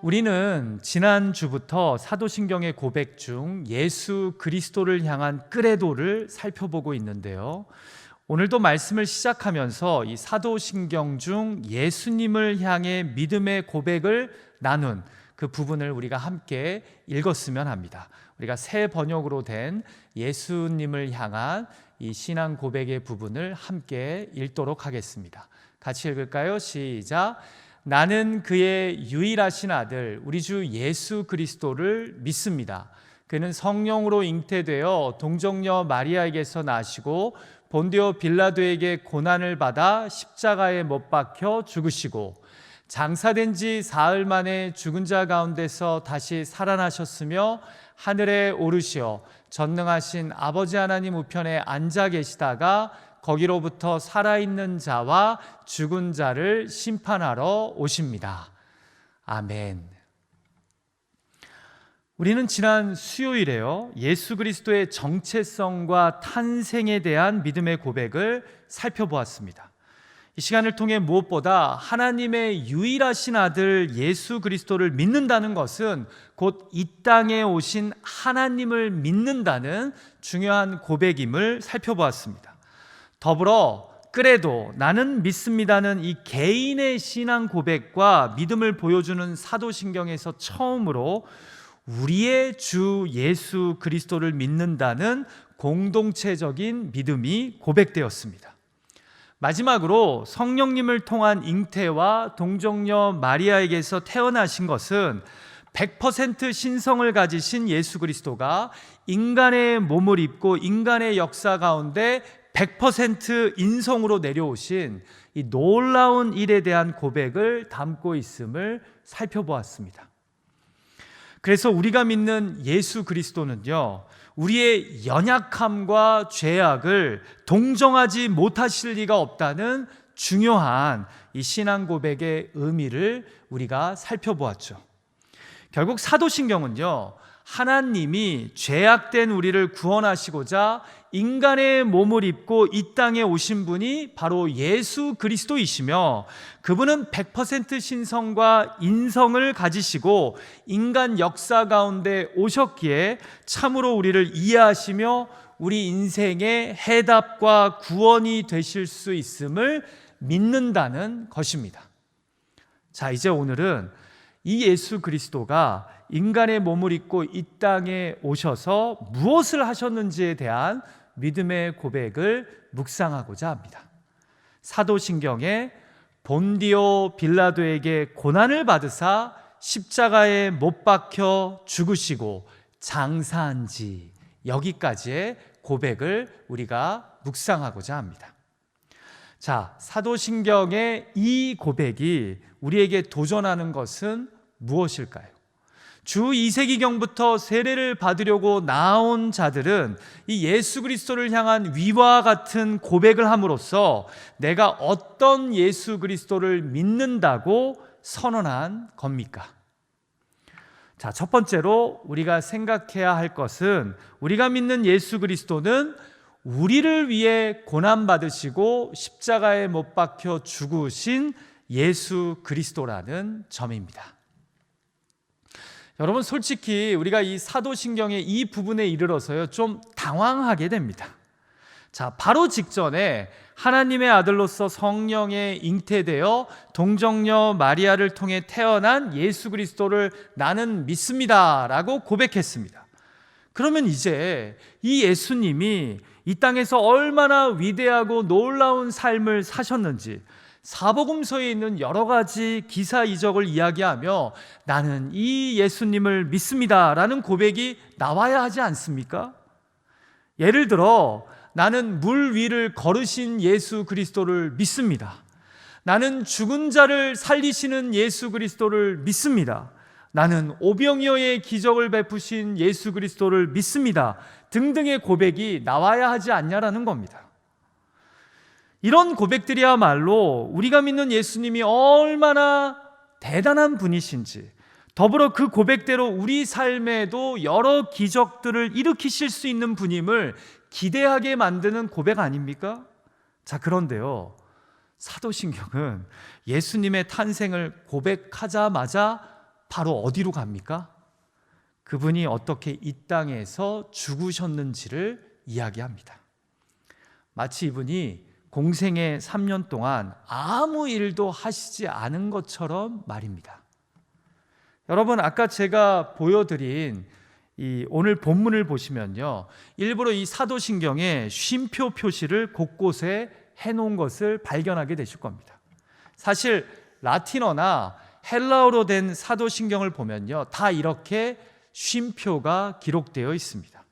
우리는 지난주부터 사도신경의 고백 중 예수 그리스도를 향한 끄레도를 살펴보고 있는데요. 오늘도 말씀을 시작하면서 이 사도신경 중 예수님을 향해 믿음의 고백을 나눈 그 부분을 우리가 함께 읽었으면 합니다. 우리가 새 번역으로 된 예수님을 향한 이 신앙 고백의 부분을 함께 읽도록 하겠습니다. 같이 읽을까요? 시작. 나는 그의 유일하신 아들 우리 주 예수 그리스도를 믿습니다. 그는 성령으로 잉태되어 동정녀 마리아에게서 나시고 본디오 빌라도에게 고난을 받아 십자가에 못 박혀 죽으시고 장사된 지 사흘 만에 죽은 자 가운데서 다시 살아나셨으며 하늘에 오르시어 전능하신 아버지 하나님 우편에 앉아 계시다가 거기로부터 살아있는 자와 죽은 자를 심판하러 오십니다. 아멘. 우리는 지난 수요일에요, 예수 그리스도의 정체성과 탄생에 대한 믿음의 고백을 살펴보았습니다. 이 시간을 통해 무엇보다 하나님의 유일하신 아들 예수 그리스도를 믿는다는 것은 곧 이 땅에 오신 하나님을 믿는다는 중요한 고백임을 살펴보았습니다. 더불어 그래도 나는 믿습니다는 이 개인의 신앙 고백과 믿음을 보여주는 사도신경에서 처음으로 우리의 주 예수 그리스도를 믿는다는 공동체적인 믿음이 고백되었습니다. 마지막으로 성령님을 통한 잉태와 동정녀 마리아에게서 태어나신 것은 100% 신성을 가지신 예수 그리스도가 인간의 몸을 입고 인간의 역사 가운데 100% 인성으로 내려오신 이 놀라운 일에 대한 고백을 담고 있음을 살펴보았습니다. 그래서 우리가 믿는 예수 그리스도는요, 우리의 연약함과 죄악을 동정하지 못하실 리가 없다는 중요한 이 신앙 고백의 의미를 우리가 살펴보았죠. 결국 사도신경은요, 하나님이 죄악된 우리를 구원하시고자 인간의 몸을 입고 이 땅에 오신 분이 바로 예수 그리스도이시며, 그분은 100% 신성과 인성을 가지시고 인간 역사 가운데 오셨기에 참으로 우리를 이해하시며 우리 인생의 해답과 구원이 되실 수 있음을 믿는다는 것입니다. 자, 이제 오늘은 이 예수 그리스도가 인간의 몸을 입고 이 땅에 오셔서 무엇을 하셨는지에 대한 믿음의 고백을 묵상하고자 합니다. 사도신경에 본디오 빌라도에게 고난을 받으사 십자가에 못 박혀 죽으시고 장사한 지, 여기까지의 고백을 우리가 묵상하고자 합니다. 자, 사도신경의 이 고백이 우리에게 도전하는 것은 무엇일까요? 주 2세기경부터 세례를 받으려고 나온 자들은 이 예수 그리스도를 향한 위와 같은 고백을 함으로써 내가 어떤 예수 그리스도를 믿는다고 선언한 겁니까? 자, 첫 번째로 우리가 생각해야 할 것은 우리가 믿는 예수 그리스도는 우리를 위해 고난받으시고 십자가에 못 박혀 죽으신 예수 그리스도라는 점입니다. 여러분, 솔직히 우리가 이 사도신경의 이 부분에 이르러서요, 좀 당황하게 됩니다. 자, 바로 직전에 하나님의 아들로서 성령에 잉태되어 동정녀 마리아를 통해 태어난 예수 그리스도를 나는 믿습니다 라고 고백했습니다. 그러면 이제 이 예수님이 이 땅에서 얼마나 위대하고 놀라운 삶을 사셨는지 사복음서에 있는 여러 가지 기사 이적을 이야기하며 나는 이 예수님을 믿습니다 라는 고백이 나와야 하지 않습니까? 예를 들어 나는 물 위를 걸으신 예수 그리스도를 믿습니다. 나는 죽은 자를 살리시는 예수 그리스도를 믿습니다. 나는 오병이어의 기적을 베푸신 예수 그리스도를 믿습니다. 등등의 고백이 나와야 하지 않냐라는 겁니다. 이런 고백들이야말로 우리가 믿는 예수님이 얼마나 대단한 분이신지, 더불어 그 고백대로 우리 삶에도 여러 기적들을 일으키실 수 있는 분임을 기대하게 만드는 고백 아닙니까? 자, 그런데요, 사도신경은 예수님의 탄생을 고백하자마자 바로 어디로 갑니까? 그분이 어떻게 이 땅에서 죽으셨는지를 이야기합니다. 마치 이분이 공생의 3년 동안 아무 일도 하시지 않은 것처럼 말입니다. 여러분, 아까 제가 보여드린 이 오늘 본문을 보시면요, 일부러 이 사도신경에 쉼표 표시를 곳곳에 해놓은 것을 발견하게 되실 겁니다. 사실 라틴어나 헬라어로 된 사도신경을 보면요, 다 이렇게 쉼표가 기록되어 있습니다.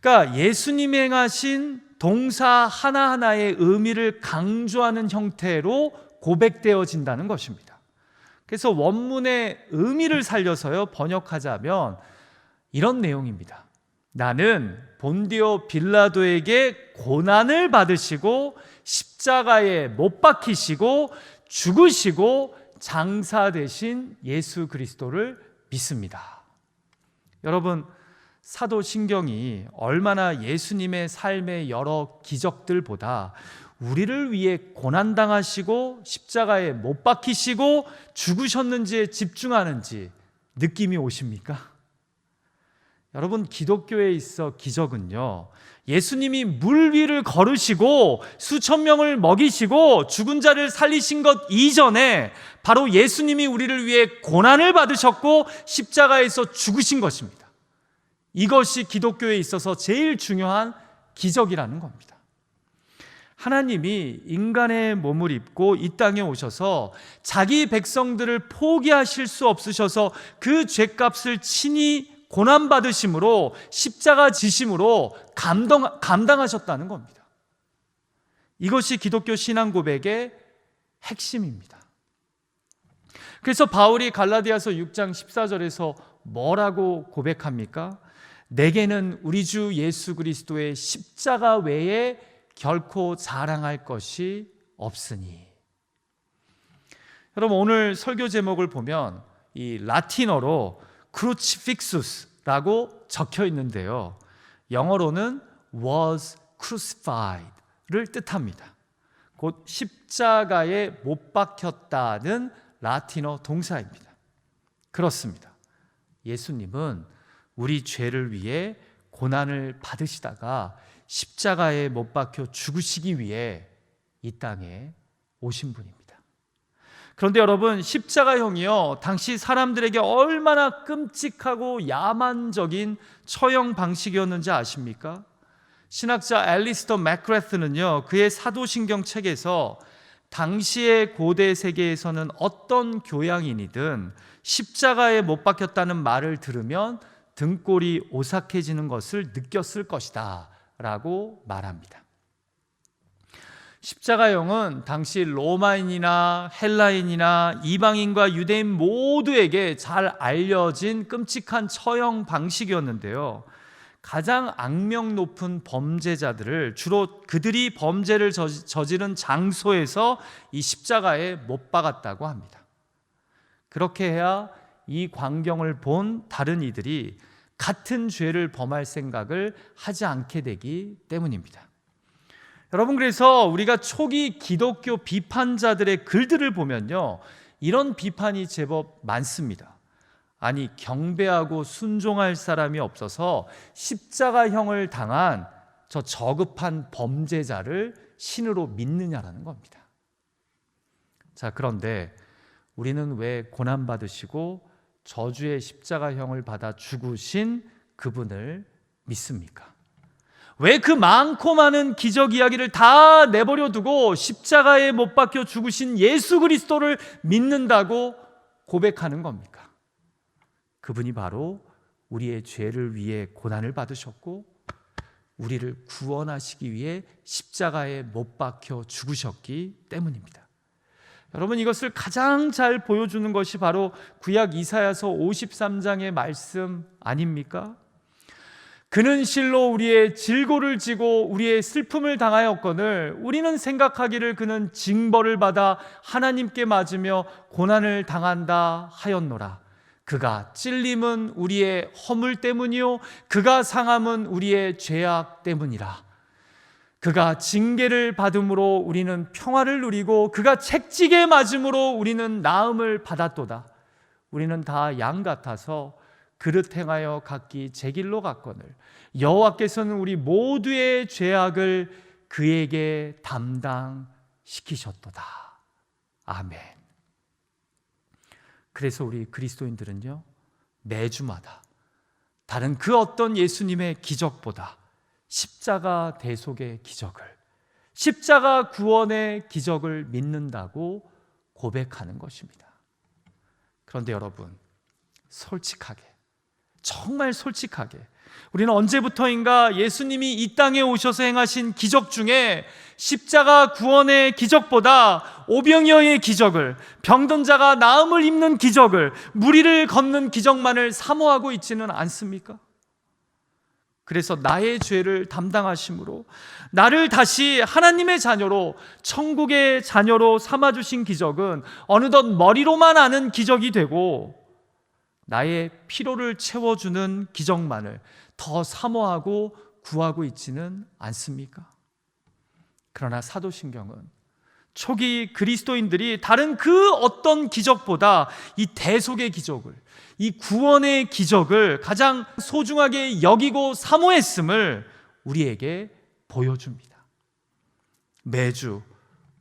그러니까 예수님이 행하신 동사 하나하나의 의미를 강조하는 형태로 고백되어진다는 것입니다. 그래서 원문의 의미를 살려서요, 번역하자면 이런 내용입니다. 나는 본디오 빌라도에게 고난을 받으시고 십자가에 못 박히시고 죽으시고 장사되신 예수 그리스도를 믿습니다. 여러분, 사도신경이 얼마나 예수님의 삶의 여러 기적들보다 우리를 위해 고난당하시고 십자가에 못 박히시고 죽으셨는지에 집중하는지 느낌이 오십니까? 여러분, 기독교에 있어 기적은요, 예수님이 물 위를 걸으시고 수천 명을 먹이시고 죽은 자를 살리신 것 이전에 바로 예수님이 우리를 위해 고난을 받으셨고 십자가에서 죽으신 것입니다. 이것이 기독교에 있어서 제일 중요한 기적이라는 겁니다. 하나님이 인간의 몸을 입고 이 땅에 오셔서 자기 백성들을 포기하실 수 없으셔서 그 죄값을 친히 고난받으심으로 십자가 지심으로 감당하셨다는 겁니다. 이것이 기독교 신앙 고백의 핵심입니다. 그래서 바울이 갈라디아서 6장 14절에서 뭐라고 고백합니까? 내게는 우리 주 예수 그리스도의 십자가 외에 결코 자랑할 것이 없으니. 여러분, 오늘 설교 제목을 보면 이 라틴어로 crucifixus라고 적혀 있는데요, 영어로는 was crucified를 뜻합니다. 곧 십자가에 못 박혔다는 라틴어 동사입니다. 그렇습니다. 예수님은 우리 죄를 위해 고난을 받으시다가 십자가에 못 박혀 죽으시기 위해 이 땅에 오신 분입니다. 그런데 여러분, 십자가형이요, 당시 사람들에게 얼마나 끔찍하고 야만적인 처형 방식이었는지 아십니까? 신학자 앨리스터 맥그레스는요, 그의 사도신경 책에서 당시의 고대 세계에서는 어떤 교양인이든 십자가에 못 박혔다는 말을 들으면 등골이 오싹해지는 것을 느꼈을 것이다 라고 말합니다. 십자가형은 당시 로마인이나 헬라인이나 이방인과 유대인 모두에게 잘 알려진 끔찍한 처형 방식이었는데요, 가장 악명 높은 범죄자들을 주로 그들이 범죄를 저지른 장소에서 이 십자가에 못 박았다고 합니다. 그렇게 해야 이 광경을 본 다른 이들이 같은 죄를 범할 생각을 하지 않게 되기 때문입니다. 여러분, 그래서 우리가 초기 기독교 비판자들의 글들을 보면요, 이런 비판이 제법 많습니다. 아니, 경배하고 순종할 사람이 없어서 십자가형을 당한 저 저급한 범죄자를 신으로 믿느냐라는 겁니다. 자, 그런데 우리는 왜 고난받으시고 저주의 십자가형을 받아 죽으신 그분을 믿습니까? 왜 그 많고 많은 기적 이야기를 다 내버려 두고 십자가에 못 박혀 죽으신 예수 그리스도를 믿는다고 고백하는 겁니까? 그분이 바로 우리의 죄를 위해 고난을 받으셨고 우리를 구원하시기 위해 십자가에 못 박혀 죽으셨기 때문입니다. 여러분, 이것을 가장 잘 보여주는 것이 바로 구약 이사야서 53장의 말씀 아닙니까? 그는 실로 우리의 질고를 지고 우리의 슬픔을 당하였거늘 우리는 생각하기를 그는 징벌을 받아 하나님께 맞으며 고난을 당한다 하였노라. 그가 찔림은 우리의 허물 때문이요 그가 상함은 우리의 죄악 때문이라. 그가 징계를 받음으로 우리는 평화를 누리고 그가 채찍에 맞음으로 우리는 나음을 받았도다. 우리는 다 양 같아서 그릇 행하여 각기 제 길로 갔거늘 여호와께서는 우리 모두의 죄악을 그에게 담당시키셨도다. 아멘. 그래서 우리 그리스도인들은요, 매주마다 다른 그 어떤 예수님의 기적보다 십자가 대속의 기적을, 십자가 구원의 기적을 믿는다고 고백하는 것입니다. 그런데 여러분, 솔직하게, 정말 솔직하게, 우리는 언제부터인가 예수님이 이 땅에 오셔서 행하신 기적 중에 십자가 구원의 기적보다 오병이어의 기적을, 병든 자가 나음을 입는 기적을, 무리를 걷는 기적만을 사모하고 있지는 않습니까? 그래서 나의 죄를 담당하심으로 나를 다시 하나님의 자녀로, 천국의 자녀로 삼아주신 기적은 어느덧 머리로만 아는 기적이 되고 나의 피로를 채워주는 기적만을 더 사모하고 구하고 있지는 않습니까? 그러나 사도신경은 초기 그리스도인들이 다른 그 어떤 기적보다 이 대속의 기적을, 이 구원의 기적을 가장 소중하게 여기고 사모했음을 우리에게 보여줍니다. 매주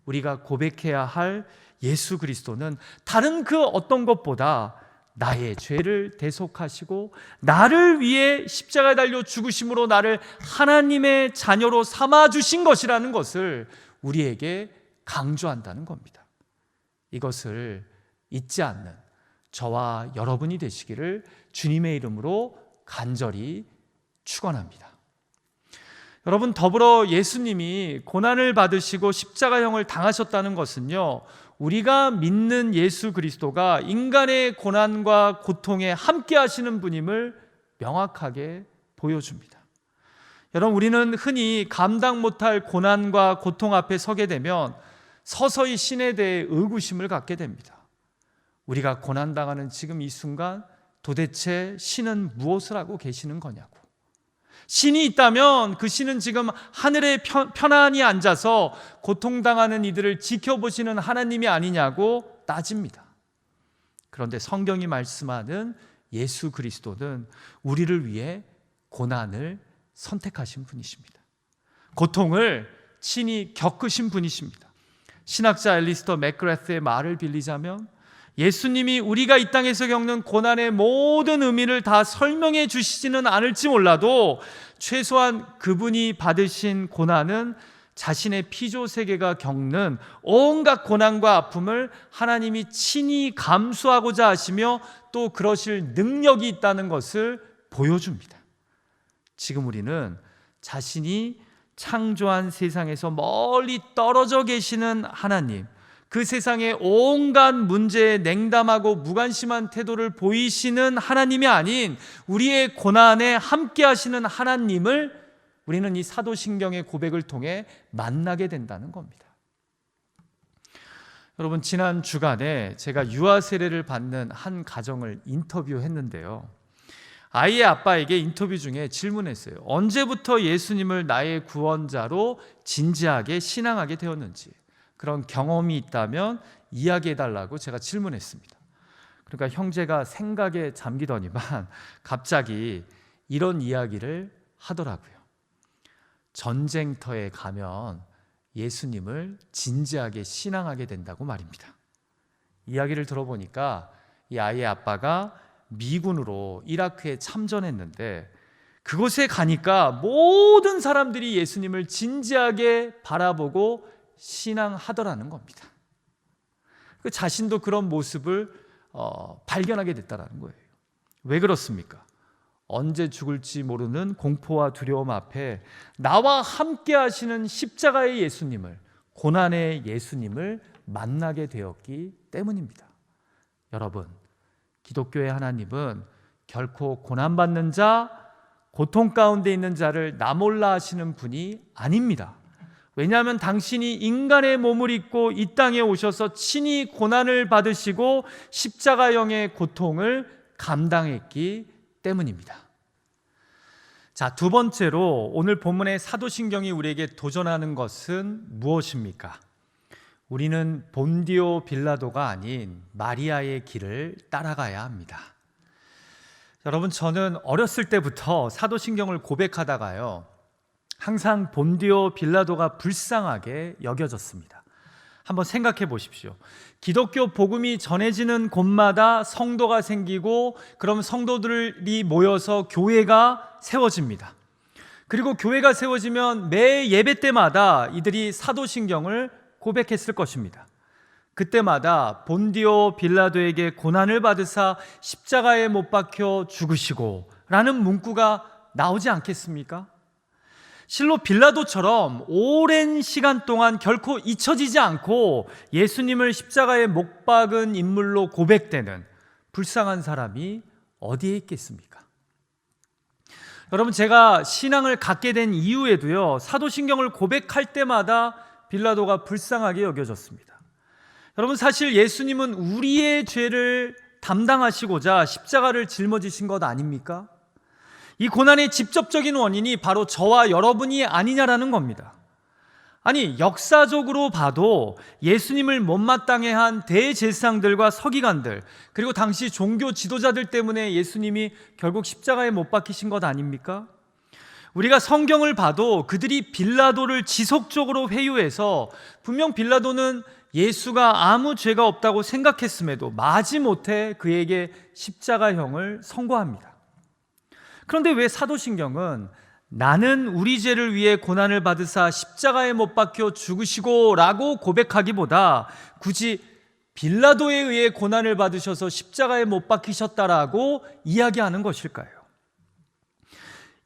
우리가 고백해야 할 예수 그리스도는 다른 그 어떤 것보다 나의 죄를 대속하시고 나를 위해 십자가에 달려 죽으심으로 나를 하나님의 자녀로 삼아주신 것이라는 것을 우리에게 강조한다는 겁니다. 이것을 잊지 않는 저와 여러분이 되시기를 주님의 이름으로 간절히 축원합니다. 여러분, 더불어 예수님이 고난을 받으시고 십자가형을 당하셨다는 것은요, 우리가 믿는 예수 그리스도가 인간의 고난과 고통에 함께 하시는 분임을 명확하게 보여줍니다. 여러분, 우리는 흔히 감당 못할 고난과 고통 앞에 서게 되면 서서히 신에 대해 의구심을 갖게 됩니다. 우리가 고난당하는 지금 이 순간 도대체 신은 무엇을 하고 계시는 거냐고, 신이 있다면 그 신은 지금 하늘에 편안히 앉아서 고통당하는 이들을 지켜보시는 하나님이 아니냐고 따집니다. 그런데 성경이 말씀하는 예수 그리스도는 우리를 위해 고난을 선택하신 분이십니다. 고통을 친히 겪으신 분이십니다. 신학자 앨리스터 맥그레스의 말을 빌리자면 예수님이 우리가 이 땅에서 겪는 고난의 모든 의미를 다 설명해 주시지는 않을지 몰라도 최소한 그분이 받으신 고난은 자신의 피조세계가 겪는 온갖 고난과 아픔을 하나님이 친히 감수하고자 하시며 또 그러실 능력이 있다는 것을 보여줍니다. 지금 우리는 자신이 창조한 세상에서 멀리 떨어져 계시는 하나님, 그 세상의 온갖 문제에 냉담하고 무관심한 태도를 보이시는 하나님이 아닌 우리의 고난에 함께 하시는 하나님을 우리는 이 사도신경의 고백을 통해 만나게 된다는 겁니다. 여러분, 지난 주간에 제가 유아 세례를 받는 한 가정을 인터뷰했는데요, 아이의 아빠에게 인터뷰 중에 질문했어요. 언제부터 예수님을 나의 구원자로 진지하게 신앙하게 되었는지, 그런 경험이 있다면 이야기해달라고 제가 질문했습니다. 그러니까 형제가 생각에 잠기더니만 갑자기 이런 이야기를 하더라고요. 전쟁터에 가면 예수님을 진지하게 신앙하게 된다고 말입니다. 이야기를 들어보니까 이 아이의 아빠가 미군으로 이라크에 참전했는데 그곳에 가니까 모든 사람들이 예수님을 진지하게 바라보고 신앙하더라는 겁니다. 그 자신도 그런 모습을 발견하게 됐다는 거예요. 왜 그렇습니까? 언제 죽을지 모르는 공포와 두려움 앞에 나와 함께 하시는 십자가의 예수님을, 고난의 예수님을 만나게 되었기 때문입니다. 여러분, 기독교의 하나님은 결코 고난받는 자, 고통 가운데 있는 자를 나 몰라 하시는 분이 아닙니다. 왜냐하면 당신이 인간의 몸을 입고 이 땅에 오셔서 친히 고난을 받으시고 십자가형의 고통을 감당했기 때문입니다. 자, 두 번째로 오늘 본문의 사도신경이 우리에게 도전하는 것은 무엇입니까? 우리는 본디오 빌라도가 아닌 마리아의 길을 따라가야 합니다. 여러분, 저는 어렸을 때부터 사도신경을 고백하다가요, 항상 본디오 빌라도가 불쌍하게 여겨졌습니다. 한번 생각해 보십시오. 기독교 복음이 전해지는 곳마다 성도가 생기고, 그럼 성도들이 모여서 교회가 세워집니다. 그리고 교회가 세워지면 매 예배 때마다 이들이 사도신경을 고백했을 것입니다. 그때마다 본디오 빌라도에게 고난을 받으사 십자가에 못 박혀 죽으시고 라는 문구가 나오지 않겠습니까? 실로 빌라도처럼 오랜 시간 동안 결코 잊혀지지 않고 예수님을 십자가에 못 박은 인물로 고백되는 불쌍한 사람이 어디에 있겠습니까? 여러분, 제가 신앙을 갖게 된 이후에도요, 사도신경을 고백할 때마다 빌라도가 불쌍하게 여겨졌습니다. 여러분, 사실 예수님은 우리의 죄를 담당하시고자 십자가를 짊어지신 것 아닙니까? 이 고난의 직접적인 원인이 바로 저와 여러분이 아니냐라는 겁니다. 아니, 역사적으로 봐도 예수님을 못마땅해 한 대제사장들과 서기관들, 그리고 당시 종교 지도자들 때문에 예수님이 결국 십자가에 못 박히신 것 아닙니까? 우리가 성경을 봐도 그들이 빌라도를 지속적으로 회유해서 분명 빌라도는 예수가 아무 죄가 없다고 생각했음에도 마지못해 그에게 십자가형을 선고합니다. 그런데 왜 사도신경은 나는 우리 죄를 위해 고난을 받으사 십자가에 못 박혀 죽으시고 라고 고백하기보다 굳이 빌라도에 의해 고난을 받으셔서 십자가에 못 박히셨다라고 이야기하는 것일까요?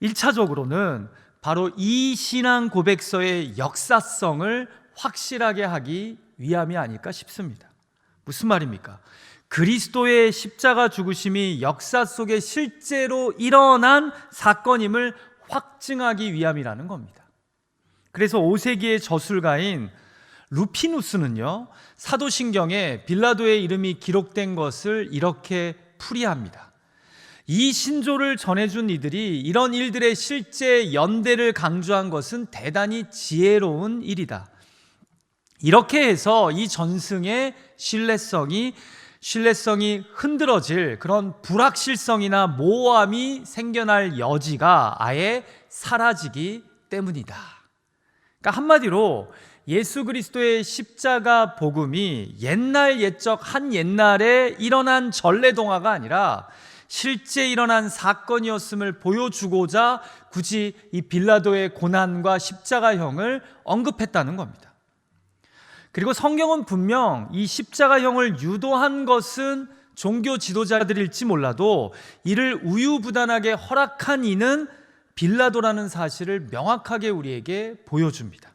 1차적으로는 바로 이 신앙 고백서의 역사성을 확실하게 하기 위함이 아닐까 싶습니다. 무슨 말입니까? 그리스도의 십자가 죽으심이 역사 속에 실제로 일어난 사건임을 확증하기 위함이라는 겁니다. 그래서 5세기의 저술가인 루피누스는요, 사도신경에 빌라도의 이름이 기록된 것을 이렇게 풀이합니다. 이 신조를 전해준 이들이 이런 일들의 실제 연대를 강조한 것은 대단히 지혜로운 일이다. 이렇게 해서 이 전승의 신뢰성이 흔들어질 그런 불확실성이나 모호함이 생겨날 여지가 아예 사라지기 때문이다. 그러니까 한마디로 예수 그리스도의 십자가 복음이 한 옛날에 일어난 전래동화가 아니라 실제 일어난 사건이었음을 보여주고자 굳이 이 빌라도의 고난과 십자가형을 언급했다는 겁니다. 그리고 성경은 분명 이 십자가형을 유도한 것은 종교 지도자들일지 몰라도 이를 우유부단하게 허락한 이는 빌라도라는 사실을 명확하게 우리에게 보여줍니다.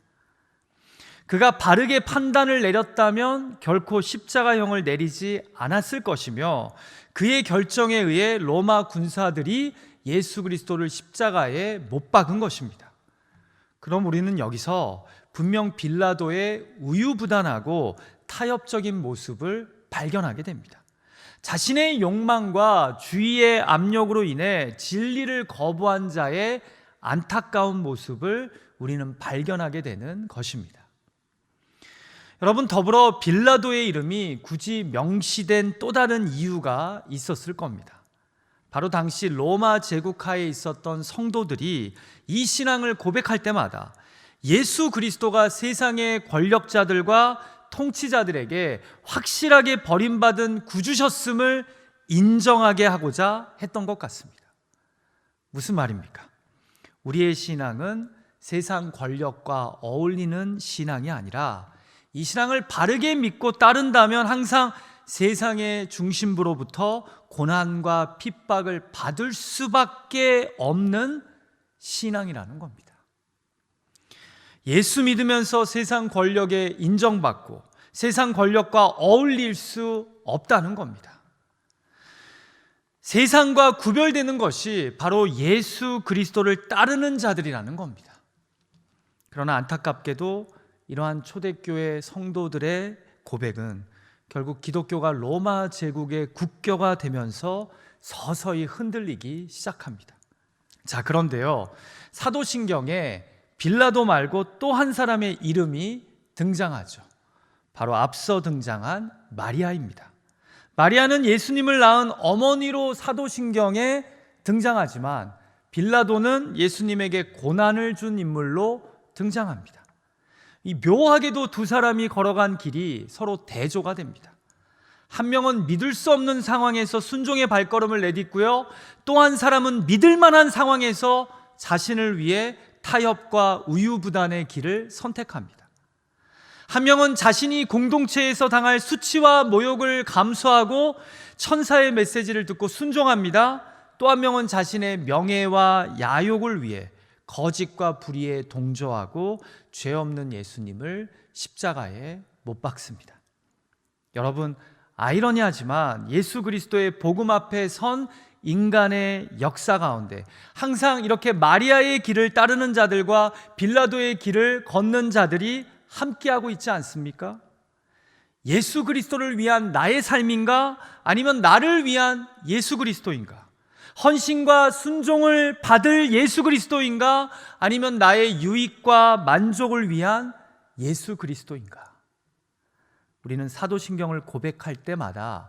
그가 바르게 판단을 내렸다면 결코 십자가형을 내리지 않았을 것이며, 그의 결정에 의해 로마 군사들이 예수 그리스도를 십자가에 못 박은 것입니다. 그럼 우리는 여기서 분명 빌라도의 우유부단하고 타협적인 모습을 발견하게 됩니다. 자신의 욕망과 주위의 압력으로 인해 진리를 거부한 자의 안타까운 모습을 우리는 발견하게 되는 것입니다. 여러분, 더불어 빌라도의 이름이 굳이 명시된 또 다른 이유가 있었을 겁니다. 바로 당시 로마 제국하에 있었던 성도들이 이 신앙을 고백할 때마다 예수 그리스도가 세상의 권력자들과 통치자들에게 확실하게 버림받은 구주셨음을 인정하게 하고자 했던 것 같습니다. 무슨 말입니까? 우리의 신앙은 세상 권력과 어울리는 신앙이 아니라 이 신앙을 바르게 믿고 따른다면 항상 세상의 중심부로부터 고난과 핍박을 받을 수밖에 없는 신앙이라는 겁니다. 예수 믿으면서 세상 권력에 인정받고 세상 권력과 어울릴 수 없다는 겁니다. 세상과 구별되는 것이 바로 예수 그리스도를 따르는 자들이라는 겁니다. 그러나 안타깝게도 이러한 초대교회 성도들의 고백은 결국 기독교가 로마 제국의 국교가 되면서 서서히 흔들리기 시작합니다. 자, 그런데요, 사도신경에 빌라도 말고 또 한 사람의 이름이 등장하죠. 바로 앞서 등장한 마리아입니다. 마리아는 예수님을 낳은 어머니로 사도신경에 등장하지만 빌라도는 예수님에게 고난을 준 인물로 등장합니다. 이 묘하게도 두 사람이 걸어간 길이 서로 대조가 됩니다. 한 명은 믿을 수 없는 상황에서 순종의 발걸음을 내딛고요, 또 한 사람은 믿을 만한 상황에서 자신을 위해 타협과 우유부단의 길을 선택합니다. 한 명은 자신이 공동체에서 당할 수치와 모욕을 감수하고 천사의 메시지를 듣고 순종합니다. 또 한 명은 자신의 명예와 야욕을 위해 거짓과 불의에 동조하고 죄 없는 예수님을 십자가에 못 박습니다. 여러분, 아이러니하지만 예수 그리스도의 복음 앞에 선 인간의 역사 가운데 항상 이렇게 마리아의 길을 따르는 자들과 빌라도의 길을 걷는 자들이 함께하고 있지 않습니까? 예수 그리스도를 위한 나의 삶인가? 아니면 나를 위한 예수 그리스도인가? 헌신과 순종을 받을 예수 그리스도인가? 아니면 나의 유익과 만족을 위한 예수 그리스도인가? 우리는 사도신경을 고백할 때마다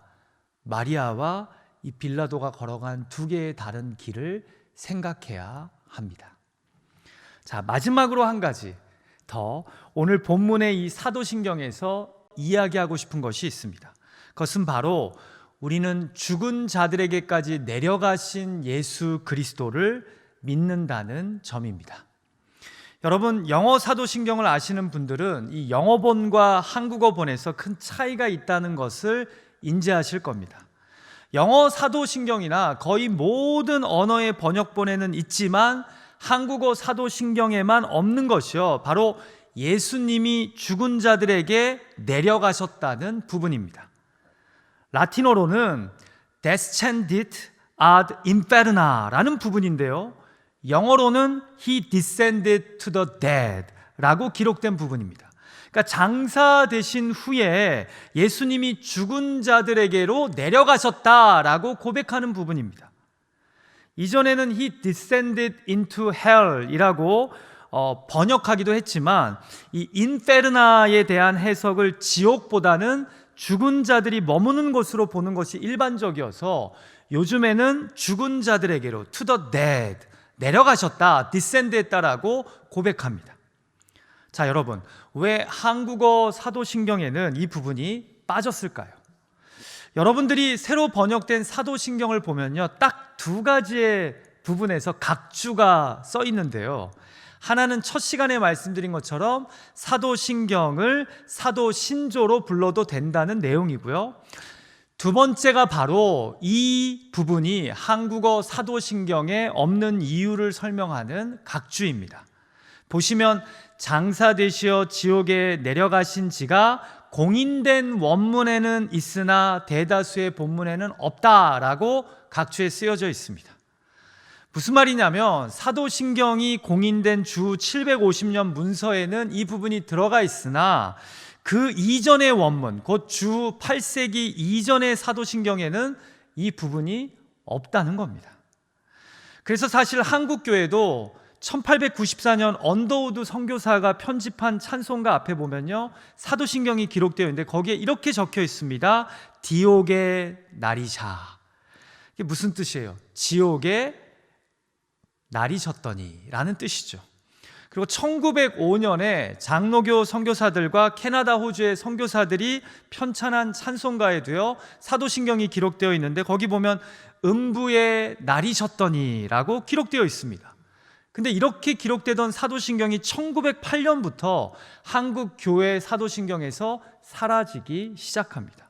마리아와 이 빌라도가 걸어간 두 개의 다른 길을 생각해야 합니다. 자, 마지막으로 한 가지 더 오늘 본문의 이 사도신경에서 이야기하고 싶은 것이 있습니다. 그것은 바로 우리는 죽은 자들에게까지 내려가신 예수 그리스도를 믿는다는 점입니다. 여러분, 영어 사도신경을 아시는 분들은 이 영어본과 한국어본에서 큰 차이가 있다는 것을 인지하실 겁니다. 영어 사도신경이나 거의 모든 언어의 번역본에는 있지만 한국어 사도신경에만 없는 것이요, 바로 예수님이 죽은 자들에게 내려가셨다는 부분입니다. 라틴어로는 descendit ad inferna라는 부분인데요, 영어로는 he descended to the dead 라고 기록된 부분입니다. 그러니까 장사되신 후에 예수님이 죽은 자들에게로 내려가셨다라고 고백하는 부분입니다. 이전에는 he descended into hell 이라고 번역하기도 했지만 이 인페르나에 대한 해석을 지옥보다는 죽은 자들이 머무는 곳으로 보는 것이 일반적이어서 요즘에는 죽은 자들에게로 to the dead 내려가셨다, descend 했다라고 고백합니다. 자, 여러분, 왜 한국어 사도신경에는 이 부분이 빠졌을까요? 여러분들이 새로 번역된 사도신경을 보면요, 딱 두 가지의 부분에서 각주가 써 있는데요, 하나는 첫 시간에 말씀드린 것처럼 사도신경을 사도신조로 불러도 된다는 내용이고요, 두 번째가 바로 이 부분이 한국어 사도신경에 없는 이유를 설명하는 각주입니다. 보시면 장사되시어 지옥에 내려가신 지가 공인된 원문에는 있으나 대다수의 본문에는 없다라고 각주에 쓰여져 있습니다. 무슨 말이냐면 사도신경이 공인된 주 750년 문서에는 이 부분이 들어가 있으나 그 이전의 원문, 곧 주 8세기 이전의 사도신경에는 이 부분이 없다는 겁니다. 그래서 사실 한국교회도 1894년 언더우드 선교사가 편집한 찬송가 앞에 보면요, 사도신경이 기록되어 있는데 거기에 이렇게 적혀 있습니다. 디옥의 날이샤. 이게 무슨 뜻이에요? 지옥에 날이셨더니 라는 뜻이죠. 그리고 1905년에 장로교 선교사들과 캐나다, 호주의 선교사들이 편찬한 찬송가에도요, 사도신경이 기록되어 있는데 거기 보면 음부의 날이셨더니 라고 기록되어 있습니다. 근데 이렇게 기록되던 사도신경이 1908년부터 한국 교회 사도신경에서 사라지기 시작합니다.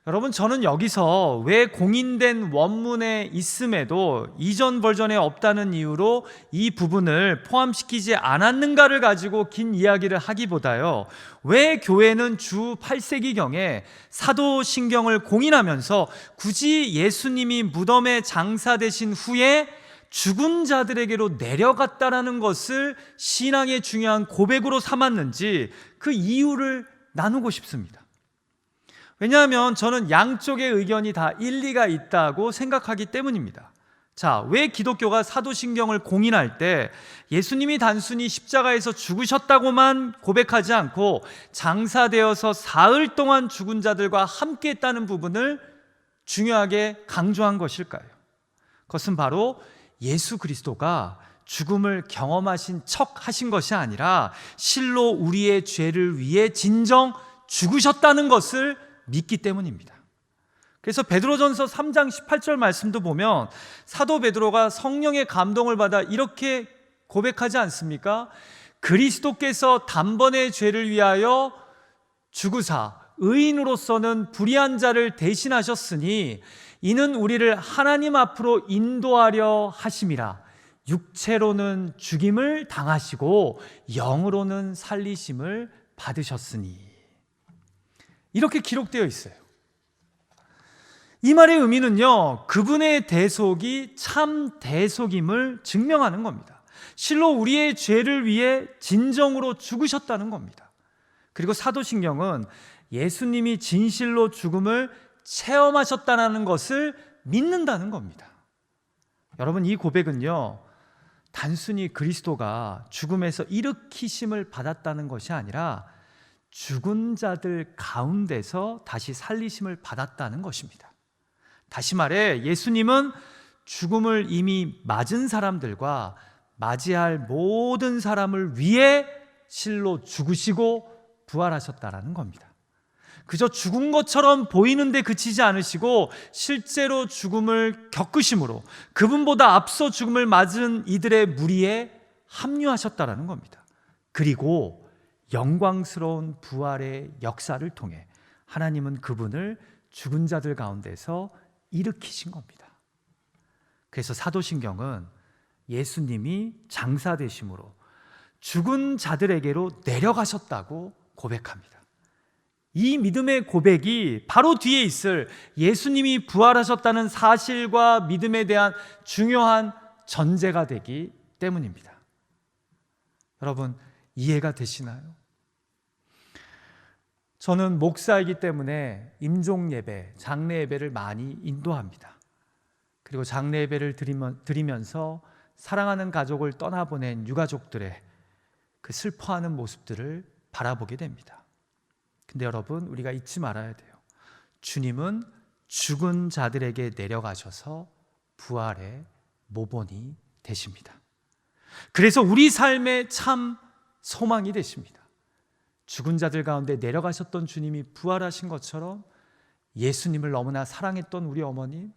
여러분, 저는 여기서 왜 공인된 원문에 있음에도 이전 버전에 없다는 이유로 이 부분을 포함시키지 않았는가를 가지고 긴 이야기를 하기보다요, 왜 교회는 주 8세기경에 사도신경을 공인하면서 굳이 예수님이 무덤에 장사되신 후에 죽은 자들에게로 내려갔다라는 것을 신앙의 중요한 고백으로 삼았는지 그 이유를 나누고 싶습니다. 왜냐하면 저는 양쪽의 의견이 다 일리가 있다고 생각하기 때문입니다. 자, 왜 기독교가 사도신경을 공인할 때 예수님이 단순히 십자가에서 죽으셨다고만 고백하지 않고 장사되어서 사흘 동안 죽은 자들과 함께 했다는 부분을 중요하게 강조한 것일까요? 그것은 바로 예수 그리스도가 죽음을 경험하신 척 하신 것이 아니라 실로 우리의 죄를 위해 진정 죽으셨다는 것을 믿기 때문입니다. 그래서 베드로전서 3장 18절 말씀도 보면 사도 베드로가 성령의 감동을 받아 이렇게 고백하지 않습니까? 그리스도께서 단번에 죄를 위하여 죽으사 의인으로서는 불의한 자를 대신하셨으니 이는 우리를 하나님 앞으로 인도하려 하심이라. 육체로는 죽임을 당하시고 영으로는 살리심을 받으셨으니. 이렇게 기록되어 있어요. 이 말의 의미는요, 그분의 대속이 참 대속임을 증명하는 겁니다. 실로 우리의 죄를 위해 진정으로 죽으셨다는 겁니다. 그리고 사도신경은 예수님이 진실로 죽음을 체험하셨다는 것을 믿는다는 겁니다. 여러분, 이 고백은요, 단순히 그리스도가 죽음에서 일으키심을 받았다는 것이 아니라 죽은 자들 가운데서 다시 살리심을 받았다는 것입니다. 다시 말해 예수님은 죽음을 이미 맞은 사람들과 맞이할 모든 사람을 위해 실로 죽으시고 부활하셨다는 겁니다. 그저 죽은 것처럼 보이는데 그치지 않으시고 실제로 죽음을 겪으심으로 그분보다 앞서 죽음을 맞은 이들의 무리에 합류하셨다는 겁니다. 그리고 영광스러운 부활의 역사를 통해 하나님은 그분을 죽은 자들 가운데서 일으키신 겁니다. 그래서 사도신경은 예수님이 장사되심으로 죽은 자들에게로 내려가셨다고 고백합니다. 이 믿음의 고백이 바로 뒤에 있을 예수님이 부활하셨다는 사실과 믿음에 대한 중요한 전제가 되기 때문입니다. 여러분, 이해가 되시나요? 저는 목사이기 때문에 임종 예배, 장례 예배를 많이 인도합니다. 그리고 장례 예배를 드리면서 사랑하는 가족을 떠나보낸 유가족들의 그 슬퍼하는 모습들을 바라보게 됩니다. 근데 여러분, 우리가 잊지 말아야 돼요. 주님은 죽은 자들에게 내려가셔서 부활의 모본이 되십니다. 그래서 우리 삶의 참 소망이 되십니다. 죽은 자들 가운데 내려가셨던 주님이 부활하신 것처럼 예수님을 너무나 사랑했던 우리 어머님,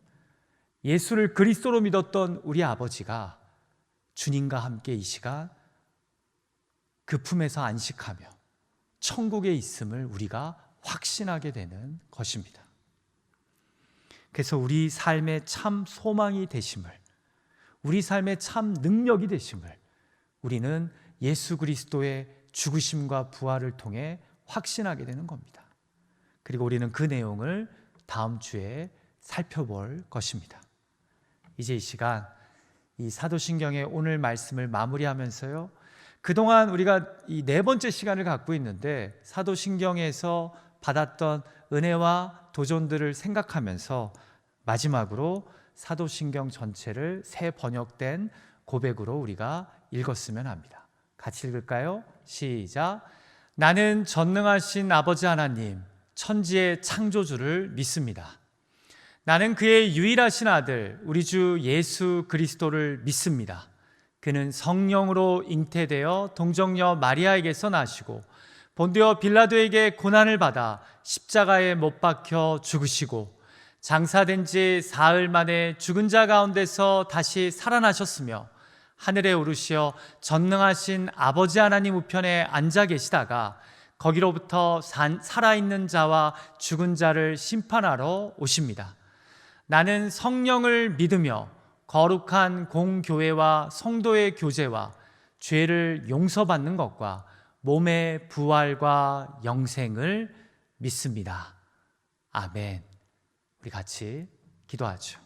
예수를 그리스도로 믿었던 우리 아버지가 주님과 함께 이 시간 그 품에서 안식하며 천국에 있음을 우리가 확신하게 되는 것입니다. 그래서 우리 삶의 참 소망이 되심을, 우리 삶의 참 능력이 되심을 우리는 예수 그리스도의 죽으심과 부활을 통해 확신하게 되는 겁니다. 그리고 우리는 그 내용을 다음 주에 살펴볼 것입니다. 이제 이 시간 이 사도신경의 오늘 말씀을 마무리하면서요, 그동안 우리가 이 네 번째 시간을 갖고 있는데 사도신경에서 받았던 은혜와 도전들을 생각하면서 마지막으로 사도신경 전체를 새 번역된 고백으로 우리가 읽었으면 합니다. 같이 읽을까요? 시작. 나는 전능하신 아버지 하나님, 천지의 창조주를 믿습니다. 나는 그의 유일하신 아들, 우리 주 예수 그리스도를 믿습니다. 그는 성령으로 잉태되어 동정녀 마리아에게서 나시고 본디오 빌라도에게 고난을 받아 십자가에 못 박혀 죽으시고 장사된 지 사흘 만에 죽은 자 가운데서 다시 살아나셨으며 하늘에 오르시어 전능하신 아버지 하나님 우편에 앉아 계시다가 거기로부터 살아있는 자와 죽은 자를 심판하러 오십니다. 나는 성령을 믿으며 거룩한 공교회와 성도의 교제와 죄를 용서받는 것과 몸의 부활과 영생을 믿습니다. 아멘. 우리 같이 기도하죠.